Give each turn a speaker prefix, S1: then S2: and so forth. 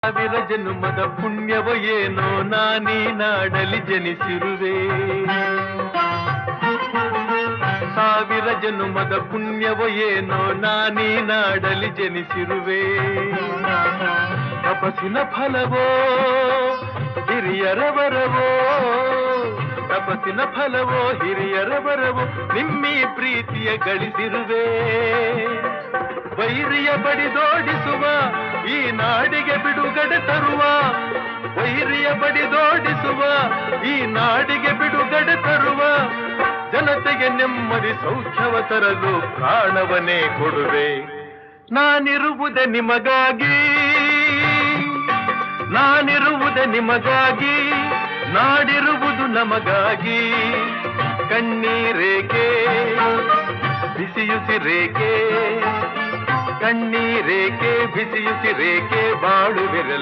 S1: ಸಾವಿರ ಜನ್ಮದ ಪುಣ್ಯವ ಏನೋ ನಾನೀ ನಾಡಲಿ ಜನಿಸಿರುವೆ. ಸಾವಿರ ಜನ್ಮದ ಪುಣ್ಯವ ಏನೋ ನಾನೀ ನಾಡಲಿ ಜನಿಸಿರುವೆ. ತಪಸ್ಸಿನ ಫಲವೋ ಹಿರಿಯರ ವರವೋ, ತಪಸ್ಸಿನ ಫಲವೋ ಹಿರಿಯರ ವರವೋ, ನಿಮ್ಮಿ ಪ್ರೀತಿಯ ಗಳಿಸಿರುವೆ. ವೈರಿಯ ಬಡಿದೋಡಿಸುವ ಈ ನಾಡಿಗೆ ಬಿಡುಗಡೆ ತರುವ, ವೈರಿಯ ಬಡಿದೋಡಿಸುವ ಈ ನಾಡಿಗೆ ಬಿಡುಗಡೆ ತರುವ, ಜನತೆಗೆ ನೆಮ್ಮದಿ ಸೌಖ್ಯವ ತರಲು ಪ್ರಾಣವನ್ನೇ ಕೊಡುವೆ. ನಾನಿರುವುದೇ ನಿಮಗಾಗಿ, ನಾನಿರುವುದೇ ನಿಮಗಾಗಿ, ನಾಡಿರುವುದು ನಮಗಾಗಿ. ಕಣ್ಣೀರೇಕೆ ಬಿಸಿಯುಸಿರೇಕೆ, ಕಣ್ಣೀರೇಕೆ ಬಿಸಿಯುಸಿರೇಕೆ, ಬಾಳುವಿರಲಿ